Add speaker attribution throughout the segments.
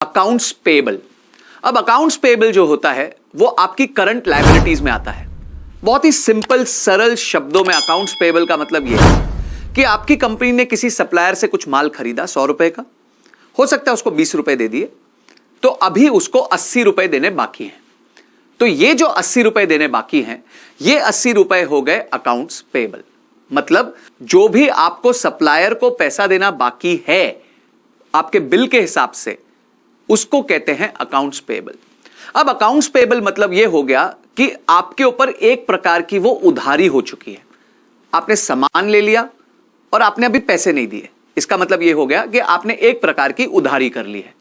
Speaker 1: Accounts payable. अब accounts payable जो होता है वो आपकी करंट लायबिलिटीज में आता है। बहुत ही सिंपल सरल शब्दों में अकाउंट्स पेबल का मतलब यह है कि आपकी कंपनी ने किसी सप्लायर से कुछ माल खरीदा 100 रुपए का, हो सकता है उसको 20 रुपए दे दिए, तो अभी उसको 80 रुपए देने बाकी हैं। तो ये जो 80 रुपए देने बाकी हैं, ये 80 रुपए हो गए अकाउंट्स पेबल। मतलब जो भी आपको सप्लायर को पैसा देना बाकी है आपके बिल के हिसाब से, उसको कहते हैं अकाउंट्स पेबल। अब अकाउंट्स पेबल मतलब यह हो गया कि आपके ऊपर एक प्रकार की वो उधारी हो चुकी है। आपने सामान ले लिया और आपने अभी पैसे नहीं दिए, इसका मतलब यह हो गया कि आपने एक प्रकार की उधारी कर ली है।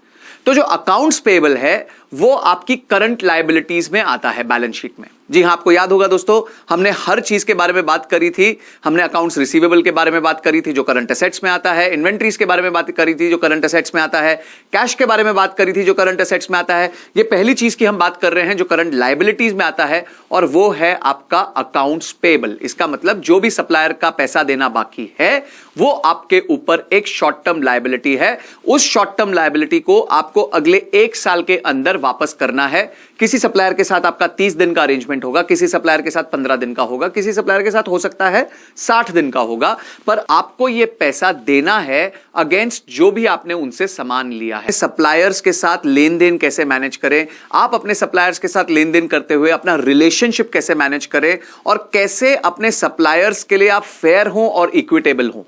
Speaker 1: तो जो अकाउंट्स पेबल है वो आपकी करंट लायबिलिटीज में आता है, बैलेंस शीट में। जी हां, आपको याद होगा दोस्तों, हमने हर चीज के बारे में बात करी थी। हमने अकाउंट्स रिसीवेबल के बारे में बात करी थी जो करंट एसेट्स में आता है, इन्वेंट्रीज के बारे में बात करी थी जो करंट एसेट्स में आता है, कैश के बारे में बात करी थी जो करंट एसेट्स में आता है। ये पहली चीज की हम बात कर रहे हैं जो करंट लायबिलिटीज में आता है, और वो है आपका अकाउंट्स पेबल। इसका मतलब जो भी सप्लायर का पैसा देना बाकी है वो आपके ऊपर एक शॉर्ट टर्म लायबिलिटी है। उस शॉर्ट टर्म लायबिलिटी को आपको अगले 1 साल के अंदर वापस करना है। किसी सप्लायर के साथ आपका 30 दिन का अरेंजमेंट होगा, किसी सप्लायर के साथ 15 दिन का होगा, किसी सप्लायर के साथ हो सकता है 60 दिन का होगा, पर आपको यह पैसा देना है अगेंस्ट जो भी आपने उनसे सामान लिया है। सप्लायर्स के साथ लेन देन कैसे मैनेज करें, आप अपने सप्लायर्स के साथ लेन देन करते हुए अपना रिलेशनशिप कैसे मैनेज करें, और कैसे अपने सप्लायर्स के लिए आप फेयर हो और इक्विटेबल हो।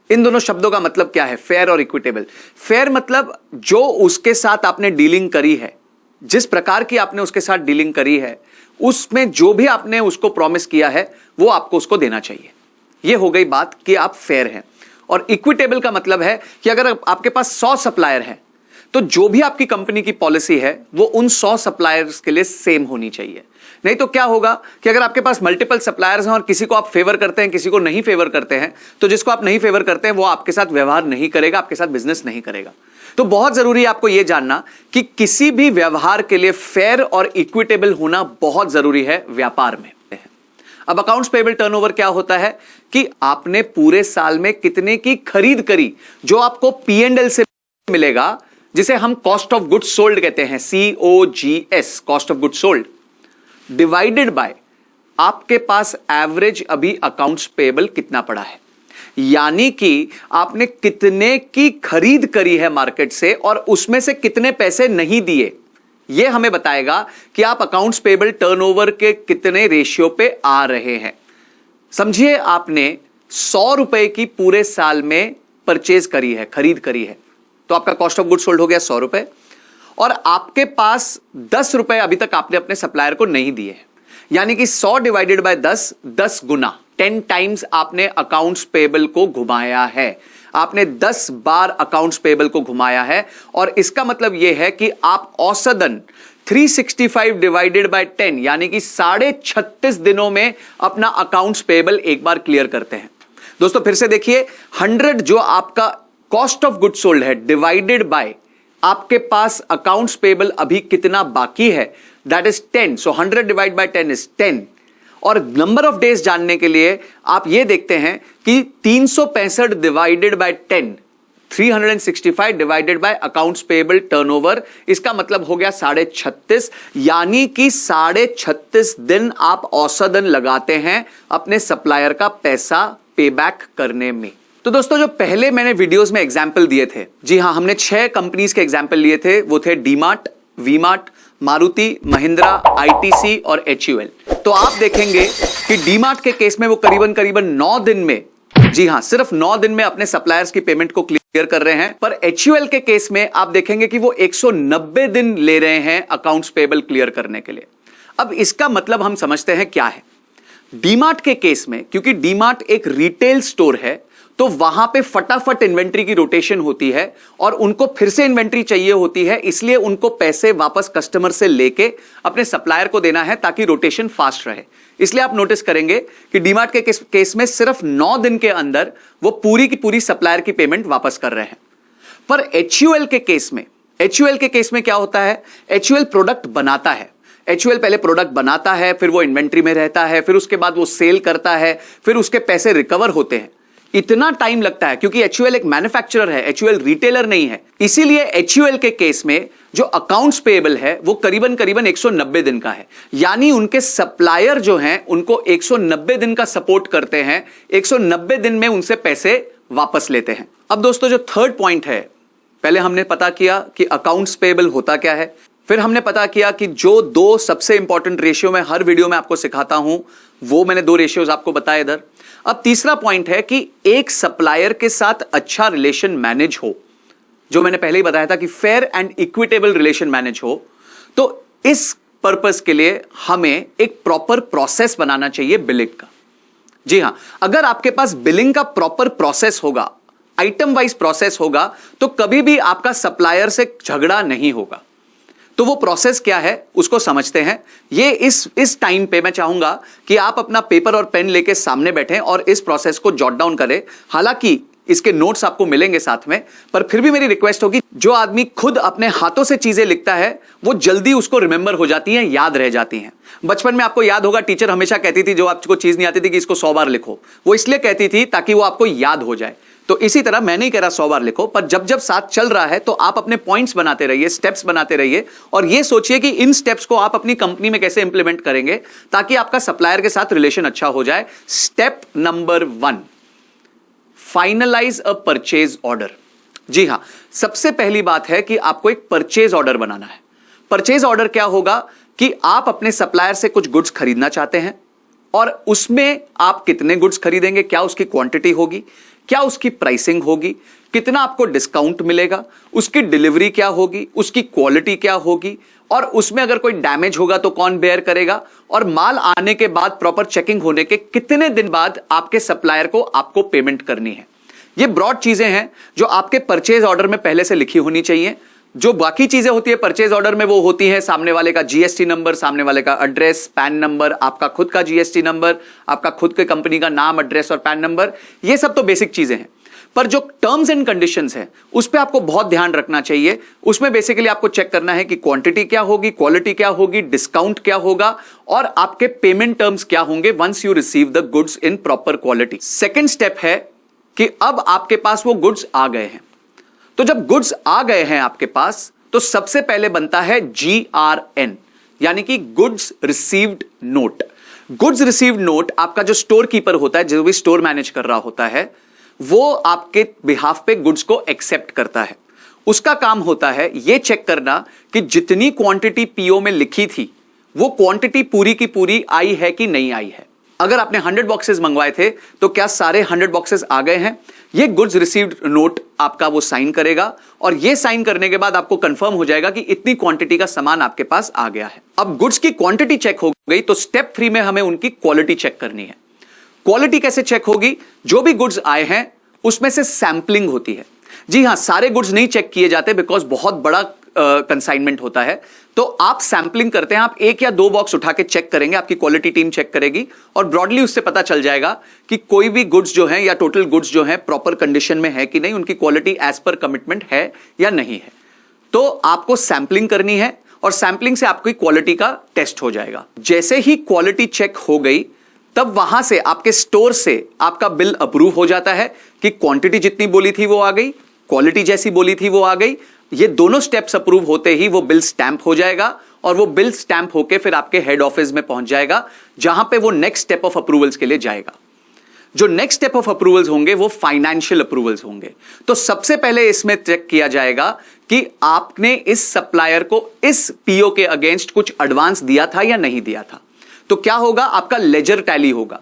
Speaker 1: इन दोनों शब्दों का मतलब क्या है, फेयर और इक्विटेबल। फेयर मतलब जो उसके साथ आपने डीलिंग करी है, जिस प्रकार की आपने उसके साथ डीलिंग करी है, उसमें जो भी आपने उसको प्रॉमिस किया है वो आपको उसको देना चाहिए। यह हो गई बात कि आप फेयर हैं। और इक्विटेबल का मतलब है कि अगर आपके पास 100 सप्लायर हैं तो जो भी आपकी कंपनी की पॉलिसी है वो उन 100 सप्लायर्स के लिए सेम होनी चाहिए। नहीं तो क्या होगा कि अगर आपके पास मल्टीपल सप्लायर्स हैं और किसी को आप फेवर करते हैं, किसी को नहीं फेवर करते हैं, तो जिसको आप नहीं फेवर करते हैं वो आपके साथ व्यवहार नहीं करेगा, आपके साथ बिजनेस नहीं करेगा। तो बहुत जरूरी है आपको यह जानना कि किसी भी व्यवहार के लिए फेयर और इक्विटेबल होना बहुत जरूरी है व्यापार में। अब अकाउंट्स पेबल टर्नओवर क्या होता है कि आपने पूरे साल में कितने की खरीद करी, जो आपको P&L से मिलेगा, जिसे हम कॉस्ट ऑफ गुड्स सोल्ड कहते हैं, COGS, cost of goods sold, divided by आपके पास एवरेज अभी अकाउंट्स पेबल कितना पड़ा है। यानी कि आपने कितने की खरीद करी है मार्केट से और उसमें से कितने पैसे नहीं दिए, यह हमें बताएगा कि आप अकाउंट्स पेबल टर्नओवर के कितने रेशियो पे आ रहे हैं। समझिए आपने 100 रुपए की पूरे साल में परचेज करी है, खरीद करी है, तो आपका कॉस्ट ऑफ गुड्स सोल्ड हो गया 100 रुपए, और आपके पास 10 रुपए अभी तक आपने अपने सप्लायर को नहीं दिए हैं। यानी कि 100 डिवाइडेड बाय 10, 10 गुना, 10 टाइम्स आपने अकाउंट्स पेबल को घुमाया है। आपने 10 बार अकाउंट्स पेबल को घुमाया है, और इसका मतलब यह है कि आप औसतन 365 डिवाइडेड बाय 10 यानी कि 36.5 दिनों में अपना अकाउंट्स पेबल एक बार क्लियर करते हैं। दोस्तों फिर से देखिए, 100 जो आपका कॉस्ट ऑफ गुड्स सोल्ड है डिवाइडेड बाय आपके पास अकाउंट्स पेबल अभी कितना बाकी है, that is 10। So 100 divide by 10 is 10। और नंबर ऑफ डेज जानने के लिए आप यह देखते हैं कि 365 divided by 10, 365 divided by accounts payable turnover, इसका मतलब हो गया 36.5। यानी कि 36.5 दिन आप औसतन लगाते हैं अपने सप्लायर का पैसा पे बैक करने में। तो दोस्तों जो पहले मैंने वीडियोस में एग्जाम्पल दिए थे, जी हां, हमने 6 कंपनीज के एग्जाम्पल लिए थे। वो थे डीमार्ट, वीमार्ट, मारुति, महिंद्रा, आईटीसी और HUL। तो आप देखेंगे कि डीमार्ट के केस में वो करीबन 9 दिन में, जी हां, सिर्फ 9 दिन में अपने सप्लायर्स की पेमेंट को क्लियर कर रहे हैं। पर HUL के केस में आप देखेंगे कि वो 190 दिन ले रहे हैं अकाउंट्स पेबल क्लियर करने के लिए। अब इसका मतलब हम समझते हैं क्या है। डीमार्ट के केस में, क्योंकि डीमार्ट एक रिटेल स्टोर है, तो वहां पे फटाफट इन्वेंट्री की रोटेशन होती है और उनको फिर से इन्वेंट्री चाहिए होती है, इसलिए उनको पैसे वापस कस्टमर से लेके अपने सप्लायर को देना है ताकि रोटेशन फास्ट रहे। इसलिए आप नोटिस करेंगे कि डीमार्ट के केस में सिर्फ 9 दिन के अंदर वो पूरी की पूरी सप्लायर की पेमेंट वापस कर रहे हैं। पर HUL के केस में क्या होता है, HUL प्रोडक्ट बनाता है। HUL पहले प्रोडक्ट बनाता है, फिर वो इन्वेंट्री में रहता है, फिर उसके बाद वो सेल करता है, फिर उसके पैसे रिकवर होते हैं। इतना टाइम लगता है क्योंकि HUL एक मैन्युफैक्चरर है, HUL रिटेलर नहीं है। इसीलिए HUL के केस में जो अकाउंट्स पेएबल है वो करीबन 190 दिन का है। यानी उनके सप्लायर जो हैं उनको 190 दिन का सपोर्ट करते हैं, 190 दिन में उनसे पैसे वापस लेते हैं। अब दोस्तों जो थर्ड पॉइंट है, पहले हमने पता किया कि अकाउंट्स पेएबल होता क्या है, फिर हमने पता किया कि जो दो सबसे इंपॉर्टेंट रेशियो में हर वीडियो में आपको सिखाता हूं वो मैंने दो रेशियोज आपको बताए इधर। अब तीसरा पॉइंट है कि एक सप्लायर के साथ अच्छा रिलेशन मैनेज हो, जो मैंने पहले ही बताया था कि fair and equitable relation manage हो। तो इस पर्पस के लिए हमें एक प्रॉपर प्रोसेस बनाना चाहिए बिलिंग का। जी हां, अगर आपके पास बिलिंग का प्रॉपर प्रोसेस होगा, आइटम वाइज प्रोसेस होगा, तो कभी भी आपका सप्लायर से झगड़ा नहीं होगा। तो वो प्रोसेस क्या है उसको समझते हैं। ये इस टाइम पे मैं चाहूंगा कि आप अपना पेपर और पेन लेके सामने बैठें और इस प्रोसेस को जॉट डाउन करें। हालांकि इसके नोट्स आपको मिलेंगे साथ में, पर फिर भी मेरी रिक्वेस्ट होगी, जो आदमी खुद अपने हाथों से चीजें लिखता है वो जल्दी उसको रिमेंबर हो जाती हैं, याद रह जाती हैं। बचपन में आपको याद होगा टीचर हमेशा कहती थी जो आपको चीज नहीं आती थी कि इसको 100 बार लिखो, वो इसलिए कहती थी ताकि वो आपको याद हो जाए। तो इसी तरह मैं नहीं कह रहा 100 बार लिखो, पर जब जब साथ चल रहा है तो आप अपने पॉइंट्स बनाते रहिए, स्टेप्स बनाते रहिए और ये सोचिए कि इन स्टेप्स को आप अपनी कंपनी में कैसे इंप्लीमेंट करेंगे ताकि आपका सप्लायर के साथ रिलेशन अच्छा हो जाए। Step number 1, finalise a purchase order. जी हां, सबसे पहली बात है कि आपको एक परचेज ऑर्डर बनाना है। परचेज ऑर्डर क्या होगा कि आप अपने सप्लायर से कुछ गुड्स खरीदना चाहते हैं और उसमें आप कितने गुड्स खरीदेंगे, क्या उसकी क्वांटिटी होगी, क्या उसकी प्राइसिंग होगी, कितना आपको डिस्काउंट मिलेगा, उसकी डिलीवरी क्या होगी, उसकी क्वालिटी क्या होगी और उसमें अगर कोई डैमेज होगा तो कौन बेयर करेगा, और माल आने के बाद प्रॉपर चेकिंग होने के कितने दिन बाद आपके सप्लायर को आपको पेमेंट करनी है। ये ब्रॉड चीजें हैं जो आपके परचेज ऑर्डर में पहले से लिखी होनी चाहिए। जो बाकी चीजें होती है परचेज ऑर्डर में वो होती है सामने वाले का जीएसटी नंबर, सामने वाले का एड्रेस, पैन नंबर, आपका खुद का जीएसटी नंबर, आपका खुद के कंपनी का नाम, एड्रेस और पैन नंबर। ये सब तो बेसिक चीजें हैं, पर जो टर्म्स एंड कंडीशंस हैं उस पर आपको बहुत ध्यान रखना चाहिए। उसमें बेसिकली आपको चेक करना है कि क्वांटिटी क्या होगी, क्वालिटी क्या होगी, डिस्काउंट क्या होगा और आपके पेमेंट टर्म्स क्या होंगे once you receive the goods in proper quality. Second step है कि अब आपके पास वो गुड्स आ गए हैं। तो जब गुड्स आ गए हैं आपके पास तो सबसे पहले बनता है GRN, यानी कि goods received note. Goods received note आपका जो स्टोर कीपर होता है, जो भी स्टोर मैनेज कर रहा होता है, वो आपके बिहाफ पे गुड्स को एक्सेप्ट करता है। उसका काम होता है ये चेक करना कि जितनी क्वांटिटी पीओ में लिखी थी वो क्वांटिटी पूरी की पूरी आई है कि नहीं आई है। अगर आपने 100 बॉक्सेस मंगवाए थे तो क्या सारे 100 बॉक्सेस आ गए हैं। ये गुड्स रिसीव्ड नोट आपका वो साइन करेगा और ये साइन करने के बाद आपको कंफर्म हो जाएगा कि इतनी क्वांटिटी का सामान आपके पास आ गया है। अब गुड्स की क्वांटिटी चेक हो गई तो स्टेप 3 में हमें उनकी क्वालिटी चेक करनी है। क्वालिटी कैसे चेक होगी? जो भी गुड्स आए हैं उसमें से सैंपलिंग होती है। जी हां, सारे गुड्स नहीं चेक किए जाते बिकॉज बहुत बड़ा कंसाइनमेंट होता है, तो आप सैंपलिंग करते हैं। आप 1 या 2 बॉक्स उठा के चेक करेंगे, आपकी क्वालिटी टीम चेक करेगी और ब्रॉडली उससे पता चल जाएगा कि कोई भी गुड्स जो हैं या टोटल गुड्स जो हैं प्रॉपर कंडीशन में है कि नहीं, उनकी क्वालिटी एज पर कमिटमेंट है या नहीं है। तो आपको सैंपलिंग करनी है और सैंपलिंग से आपकी क्वालिटी का टेस्ट हो जाएगा। जैसे ही क्वालिटी चेक हो गई तब वहां से आपके स्टोर से आपका बिल अप्रूव हो जाता है कि क्वांटिटी जितनी बोली थी वो आ गई, क्वालिटी जैसी बोली थी वो आ गई। ये दोनों स्टेप्स अप्रूव होते ही वो बिल स्टैंप हो जाएगा और वो बिल स्टैंप होके फिर आपके हेड ऑफिस में पहुंच जाएगा, जहां पे वो नेक्स्ट स्टेप ऑफ अप्रूवल्स के लिए जाएगा। जो नेक्स्ट स्टेप ऑफ अप्रूवल्स होंगे वो फाइनेंशियल अप्रूवल्स होंगे। तो सबसे पहले इसमें चेक किया जाएगा कि आपने इस सप्लायर को इस पीओ के अगेंस्ट कुछ एडवांस दिया था या नहीं दिया था। तो क्या होगा, आपका लेजर टैली होगा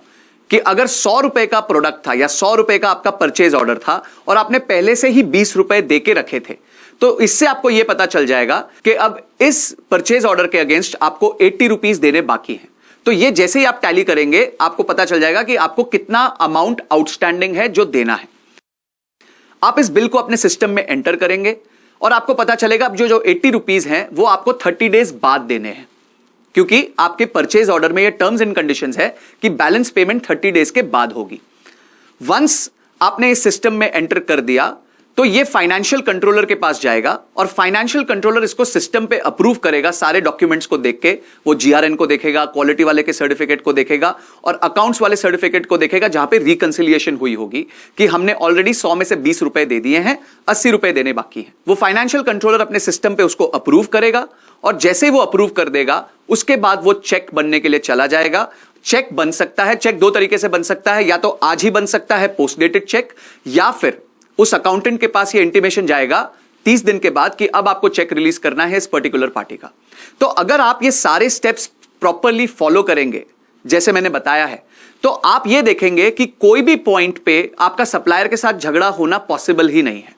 Speaker 1: कि अगर 100 रुपए का प्रोडक्ट था या 100 रुपए का आपका परचेज ऑर्डर था और आपने पहले से ही 20 रुपए दे के रखे थे, तो इससे आपको यह पता चल जाएगा कि अब इस परचेज ऑर्डर के अगेंस्ट आपको 80 रुपीज देने बाकी हैं। तो ये जैसे ही आप टैली करेंगे आपको पता चल जाएगा कि आपको कितना अमाउंट आउटस्टैंडिंग है जो देना है। आप इस बिल को अपने सिस्टम में एंटर करेंगे और आपको पता चलेगा अब जो 80 रुपीज हैं वो आपको 30 डेज बाद देने हैं, क्योंकि आपके परचेज ऑर्डर में ये टर्म्स एंड कंडीशंस है कि बैलेंस पेमेंट 30 डेज के बाद होगी। वंस आपने इस सिस्टम में एंटर कर दिया तो ये फाइनेंशियल कंट्रोलर के पास जाएगा और फाइनेंशियल कंट्रोलर इसको सिस्टम पे अप्रूव करेगा, सारे डॉक्यूमेंट्स को देख के। वो जीआरएन को देखेगा, क्वालिटी वाले के सर्टिफिकेट को देखेगा और अकाउंट्स वाले सर्टिफिकेट को देखेगा, जहां पे रिकंसिलिएशन हुई होगी कि हमने ऑलरेडी 100 में से 20 रुपए दे दिए हैं, 80 रुपए देने बाकी हैं। वो फाइनेंशियल कंट्रोलर अपने सिस्टम पे उसको अप्रूव करेगा और जैसे ही वो अप्रूव कर देगा उसके बाद वो चेक बनने के लिए चला जाएगा। चेक बन सकता है, चेक दो तरीके से बन सकता है, या तो आज ही बन सकता है पोस्ट डेटेड चेक, या फिर उस अकाउंटेंट के पास ये इंटीमेशन जाएगा 30 दिन के बाद कि अब आपको चेक रिलीज करना है इस पर्टिकुलर पार्टी का। तो अगर आप ये सारे स्टेप्स प्रॉपरली फॉलो करेंगे जैसे मैंने बताया है, तो आप ये देखेंगे कि कोई भी पॉइंट पे आपका सप्लायर के साथ झगड़ा होना पॉसिबल ही नहीं है।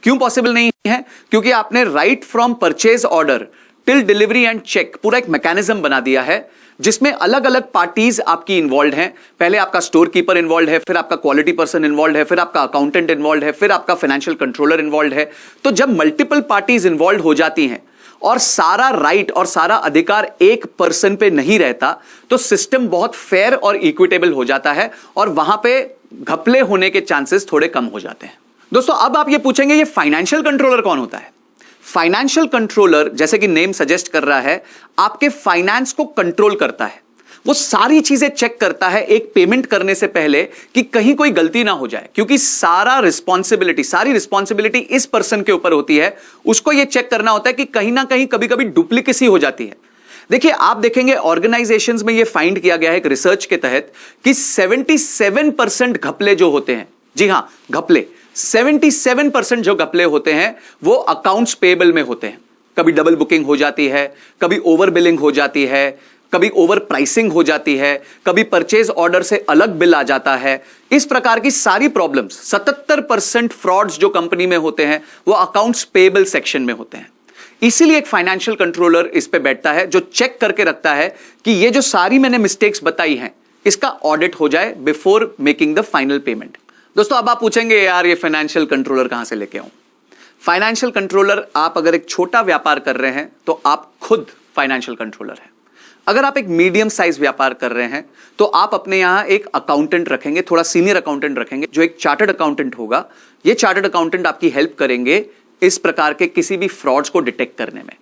Speaker 1: क्यों पॉसिबल नहीं है? क्योंकि आपने right from purchase order till delivery and check पूरा एक मैकेनिज्म बना दिया है, जिसमें अलग अलग पार्टीज आपकी इन्वॉल्व हैं। पहले आपका स्टोर कीपर इन्वॉल्व है, फिर आपका क्वालिटी पर्सन इन्वॉल्व है, फिर आपका अकाउंटेंट इन्वॉल्व है, फिर आपका फाइनेंशियल कंट्रोलर इन्वॉल्व है। तो जब मल्टीपल पार्टीज इन्वॉल्व हो जाती हैं और सारा राइट और सारा अधिकार एक पर्सन पे नहीं रहता, तो सिस्टम बहुत फेयर और इक्विटेबल हो जाता है और वहां पे घपले होने के चांसेस थोड़े कम हो जाते हैं। दोस्तों, अब आप ये पूछेंगे ये फाइनेंशियल कंट्रोलर कौन होता है? फाइनेंशियल कंट्रोलर, जैसे कि नेम सजेस्ट कर रहा है, आपके फाइनेंस को कंट्रोल करता है। वो सारी चीजें चेक करता है एक पेमेंट करने से पहले कि कहीं कोई गलती ना हो जाए, क्योंकि सारी रिस्पॉन्सिबिलिटी इस पर्सन के ऊपर होती है। उसको यह चेक करना होता है कि कहीं ना कहीं कभी कभी डुप्लीकेसी हो जाती है। देखिए, आप देखेंगे ऑर्गेनाइजेशंस में यह फाइंड किया गया है एक रिसर्च के तहत कि 77% घपले जो होते हैं, जी हां घपले, 77% जो घपले होते हैं वो अकाउंट्स पेबल में होते हैं। कभी डबल बुकिंग हो जाती है, कभी ओवर बिलिंग हो जाती है, कभी ओवर प्राइसिंग हो जाती है, कभी परचेज ऑर्डर से अलग बिल आ जाता है। इस प्रकार की सारी प्रॉब्लम्स, 77% फ्रॉड्स जो कंपनी में होते हैं वो अकाउंट्स पेबल सेक्शन में होते हैं। इसीलिए एक फाइनेंशियल कंट्रोलर इस पे बैठता है जो चेक करके रखता है कि ये जो सारी मैंने मिस्टेक्स बताई हैं इसका ऑडिट हो जाए before making the final payment. दोस्तों, अब आप पूछेंगे यार ये फाइनेंशियल कंट्रोलर कहां से लेके आऊं? फाइनेंशियल कंट्रोलर, आप अगर एक छोटा व्यापार कर रहे हैं तो आप खुद फाइनेंशियल कंट्रोलर हैं। अगर आप एक मीडियम साइज व्यापार कर रहे हैं तो आप अपने यहां एक अकाउंटेंट रखेंगे, थोड़ा सीनियर अकाउंटेंट रखेंगे, जो एक चार्टर्ड अकाउंटेंट होगा। ये चार्टर्ड अकाउंटेंट आपकी हेल्प करेंगे इस प्रकार के किसी भी फ्रॉड्स को डिटेक्ट करने में।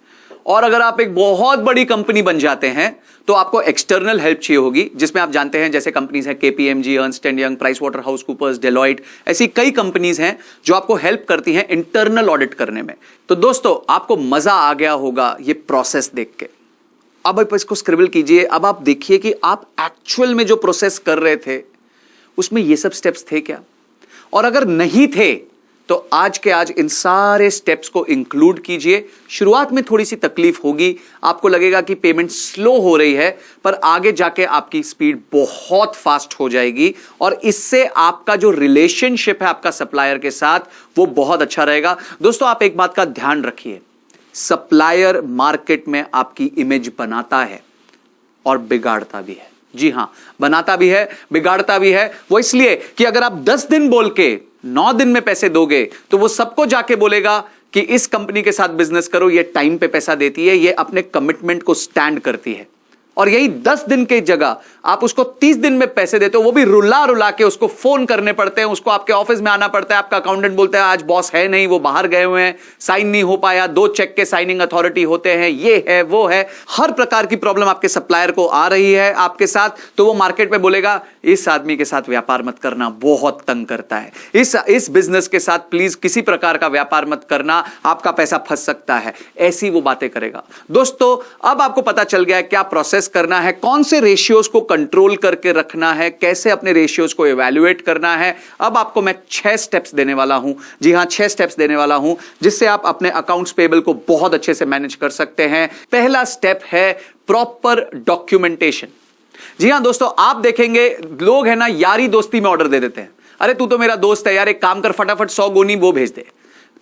Speaker 1: और अगर आप एक बहुत बड़ी कंपनी बन जाते हैं तो आपको एक्सटर्नल हेल्प चाहिए होगी, जिसमें आप जानते हैं जैसे कंपनीज हैं KPMG, Ernst and Young, Price Waterhouse Coopers, Deloitte, ऐसी कई कंपनीज हैं जो आपको हेल्प करती हैं इंटरनल ऑडिट करने में। तो दोस्तों, आपको मजा आ गया होगा ये प्रोसेस देख के। अब आप इसको स्क्रिबल कीजिए। अब आप देखिए कि आप एक्चुअल में जो प्रोसेस कर रहे थे उसमें ये सब स्टेप्स थे क्या, और अगर नहीं थे तो आज के आज इन सारे स्टेप्स को इंक्लूड कीजिए। शुरुआत में थोड़ी सी तकलीफ होगी, आपको लगेगा कि पेमेंट स्लो हो रही है, पर आगे जाके आपकी स्पीड बहुत फास्ट हो जाएगी और इससे आपका जो रिलेशनशिप है आपका सप्लायर के साथ वो बहुत अच्छा रहेगा। दोस्तों, आप एक बात का ध्यान रखिए, सप्लायर मार्केट में आपकी इमेज बनाता है और बिगाड़ता भी है। जी हां, बनाता भी है, बिगाड़ता भी है। वो इसलिए कि अगर आप 10 दिन बोल के 9 दिन में पैसे दोगे तो वो सबको जाके बोलेगा कि इस कंपनी के साथ बिजनेस करो, ये टाइम पे पैसा देती है, ये अपने कमिटमेंट को स्टैंड करती है। और यही 10 दिन की जगह आप उसको 30 दिन में पैसे देते हो, वो भी रुला रुला के उसको फोन करने पड़ते हैं, उसको आपके ऑफिस में आना पड़ता है, आपका अकाउंटेंट बोलता है आज बॉस है नहीं, वो बाहर गए हुए हैं, साइन नहीं हो पाया, 2 चेक के साइनिंग अथॉरिटी होते हैं, ये है वो है, हर प्रकार की प्रॉब्लम आपके सप्लायर को आ रही है आपके साथ। तो वो मार्केट में बोलेगा इस आदमी के साथ व्यापार मत करना, बहुत तंग करता है, इस बिजनेस के साथ प्लीज किसी प्रकार का व्यापार मत करना, आपका पैसा फंस सकता है, ऐसी वो बातें करेगा। दोस्तों, अब आपको पता चल गया है क्या प्रोसेस करना है, कौन से रेशियोज को कंट्रोल करके रखना है, कैसे अपने रेशियोज को इवैल्यूएट करना है। अब आपको मैं 6 स्टेप्स देने वाला हूं, जी हां 6 स्टेप्स देने वाला हूं, जिससे आप अपने अकाउंट्स पेबल को बहुत अच्छे से मैनेज कर सकते हैं। पहला स्टेप है प्रॉपर डॉक्यूमेंटेशन। जी हां दोस्तों, आप देखेंगे लोग है ना यारी दोस्ती में ऑर्डर दे देते हैं। अरे तू तो मेरा दोस्त है यार, एक काम कर फटाफट 100 गोनी वो भेज दे,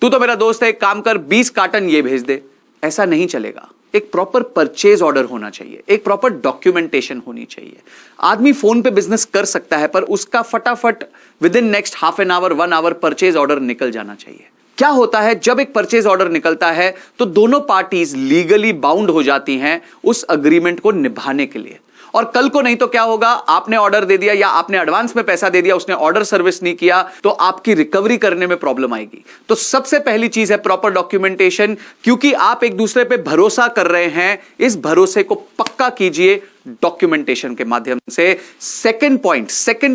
Speaker 1: तू तो मेरा दोस्त है एक काम कर 20 कार्टन ये भेज दे। ऐसा नहीं चलेगा। एक प्रॉपर परचेज ऑर्डर होना चाहिए, एक प्रॉपर डॉक्यूमेंटेशन होनी चाहिए। आदमी फोन पे बिजनेस कर सकता है, पर उसका फटाफट within next half an hour 1 hour purchase order निकल जाना चाहिए। क्या होता है जब एक परचेज ऑर्डर निकलता है तो दोनों पार्टीज लीगली बाउंड हो जाती हैं उस अग्रीमेंट को निभाने के लिए, और कल को नहीं तो क्या होगा, आपने ऑर्डर दे दिया या आपने एडवांस में पैसा दे दिया, उसने ऑर्डर सर्विस नहीं किया, तो आपकी रिकवरी करने में प्रॉब्लम आएगी। तो सबसे पहली चीज है प्रॉपर डॉक्यूमेंटेशन, क्योंकि आप एक दूसरे पे भरोसा कर रहे हैं, इस भरोसे को पक्का कीजिए डॉक्यूमेंटेशन के माध्यम से। सेकंड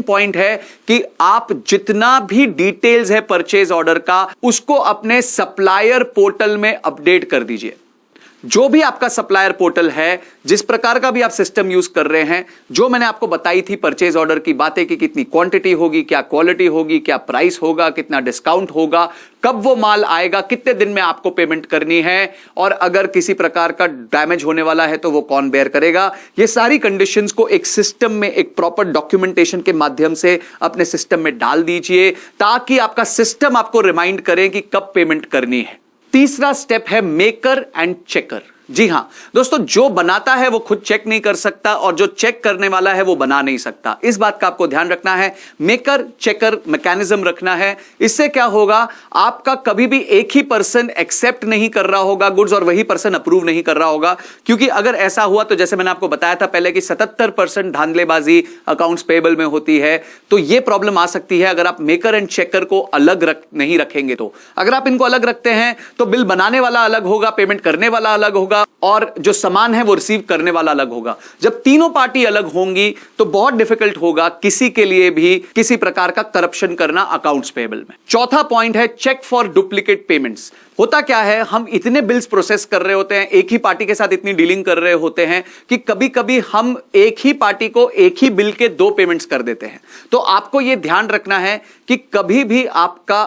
Speaker 1: पॉइंट है कि आप जितना भी डिटेल्स है परचेज ऑर्डर का, उसको अपने सप्लायर पोर्टल में अपडेट कर दीजिए। जो भी आपका सप्लायर पोर्टल है, जिस प्रकार का भी आप सिस्टम यूज कर रहे हैं, जो मैंने आपको बताई थी परचेज ऑर्डर की बातें कि कितनी क्वांटिटी होगी, क्या क्वालिटी होगी, क्या प्राइस होगा, कितना डिस्काउंट होगा, कब वो माल आएगा, कितने दिन में आपको पेमेंट करनी है, और अगर किसी प्रकार का डैमेज होने वाला है तो वो कौन बेयर करेगा, ये सारी कंडीशंस को एक सिस्टम में एक प्रॉपर डॉक्यूमेंटेशन के माध्यम से अपने सिस्टम में डाल दीजिए, ताकि आपका सिस्टम आपको रिमाइंड करे कि कब पेमेंट करनी है। तीसरा स्टेप है मेकर एंड चेकर। जी हां दोस्तों, जो बनाता है वो खुद चेक नहीं कर सकता, और जो चेक करने वाला है वो बना नहीं सकता। इस बात का आपको ध्यान रखना है, मेकर चेकर मैकेनिज्म रखना है। इससे क्या होगा, आपका कभी भी एक ही पर्सन एक्सेप्ट नहीं कर रहा होगा गुड्स और वही पर्सन अप्रूव नहीं कर रहा होगा, क्योंकि अगर ऐसा हुआ तो जैसे मैंने आपको बताया था पहले कि 77% धांधलेबाजी अकाउंट्स पेबल में होती है। तो यह प्रॉब्लम आ सकती है अगर आप मेकर एंड चेकर को अलग नहीं रखेंगे। तो अगर आप इनको अलग रखते हैं तो बिल बनाने वाला अलग होगा, पेमेंट करने वाला अलग होगा, और जो सामान है वो रिसीव करने वाला अलग होगा। जब तीनों पार्टी अलग होंगी तो बहुत डिफिकल्ट होगा किसी के लिए भी किसी प्रकार का करप्शन करना अकाउंट्स पेबल में। चौथा पॉइंट है चेक फॉर डुप्लीकेट पेमेंट्स। होता क्या है, हम इतने बिल्स प्रोसेस कर रहे होते हैं, एक ही पार्टी के साथ इतनी डीलिंग कर रहे होते हैं कि कभी कभी हम एक ही पार्टी को एक ही बिल के 2 पेमेंट्स कर देते हैं। तो आपको यह ध्यान रखना है कि कभी भी आपका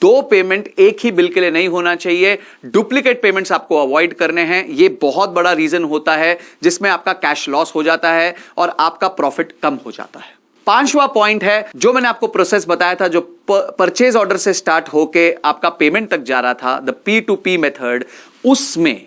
Speaker 1: 2 पेमेंट एक ही बिल के लिए नहीं होना चाहिए। डुप्लीकेट पेमेंट्स आपको अवॉइड करने हैं। यह बहुत बड़ा रीजन होता है जिसमें आपका कैश लॉस हो जाता है और आपका प्रॉफिट कम हो जाता है। 5वां पॉइंट है जो मैंने आपको प्रोसेस बताया था, जो परचेज ऑर्डर से स्टार्ट होके आपका पेमेंट तक जा रहा था, द P2P मेथड, उसमें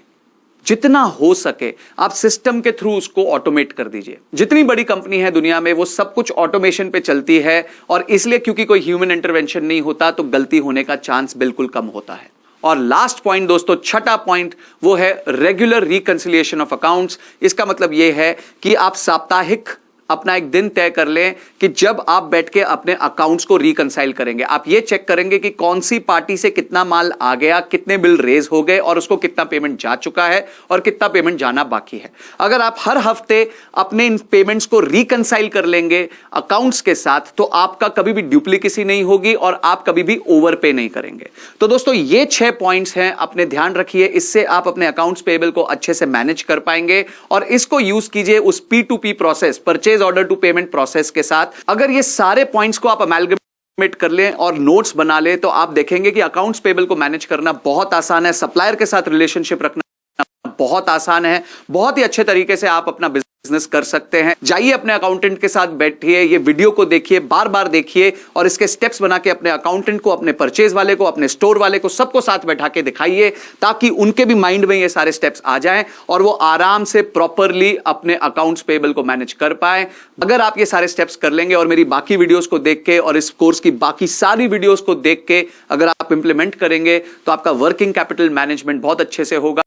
Speaker 1: जितना हो सके आप सिस्टम के थ्रू उसको ऑटोमेट कर दीजिए। जितनी बड़ी कंपनी है दुनिया में वो सब कुछ ऑटोमेशन पे चलती है, और इसलिए क्योंकि कोई ह्यूमन इंटरवेंशन नहीं होता तो गलती होने का चांस बिल्कुल कम होता है। और लास्ट पॉइंट दोस्तों, छठा पॉइंट, वो है रेगुलर रिकंसिलिएशन ऑफ अकाउंट्स। इसका मतलब यह है कि आप साप्ताहिक अपना एक दिन तय कर लें कि जब आप बैठ के अपने अकाउंट्स को रिकंसाइल करेंगे, आप ये चेक करेंगे कि कौन सी पार्टी से कितना माल आ गया, कितने बिल रेज हो गए और उसको कितना पेमेंट जा चुका है और कितना पेमेंट जाना बाकी है। अगर आप हर हफ्ते अपने इन पेमेंट्स को रिकंसाइल कर लेंगे अकाउंट्स के साथ, तो आपका कभी भी डुप्लीकेसी नहीं होगी और आप कभी भी ओवर पे नहीं करेंगे। तो दोस्तों ये 6 पॉइंट्स हैं, अपने ध्यान रखिए, इससे आप अपने अकाउंट्स पेबल को अच्छे से मैनेज कर पाएंगे और इसको यूज कीजिए उस P2P process, purchase order to payment process के साथ। अगर ये सारे पॉइंट्स को आप अमेलगमेट कर लें और नोट्स बना लें तो आप देखेंगे कि अकाउंट्स पेबल को मैनेज करना बहुत आसान है, सप्लायर के साथ रिलेशनशिप रखना बहुत आसान है, बहुत ही अच्छे तरीके से आप अपना बिजनेस कर सकते हैं। जाइए अपने अकाउंटेंट के साथ बैठिए, ये वीडियो को देखिए, बार बार देखिए और इसके स्टेप्स बना के अपने अकाउंटेंट को, अपने परचेज वाले को, अपने स्टोर वाले को, सबको साथ बैठा के दिखाइए ताकि उनके भी माइंड में ये सारे स्टेप्स आ जाएं और वो आराम से प्रॉपरली अपने अकाउंट्स पेबल को मैनेज कर पाए। अगर आप ये सारे स्टेप्स कर लेंगे और मेरी बाकी वीडियोस को देख के और इस कोर्स की बाकी सारी वीडियोस को देख के अगर आप इंप्लीमेंट करेंगे तो आपका वर्किंग कैपिटल मैनेजमेंट बहुत अच्छे से होगा।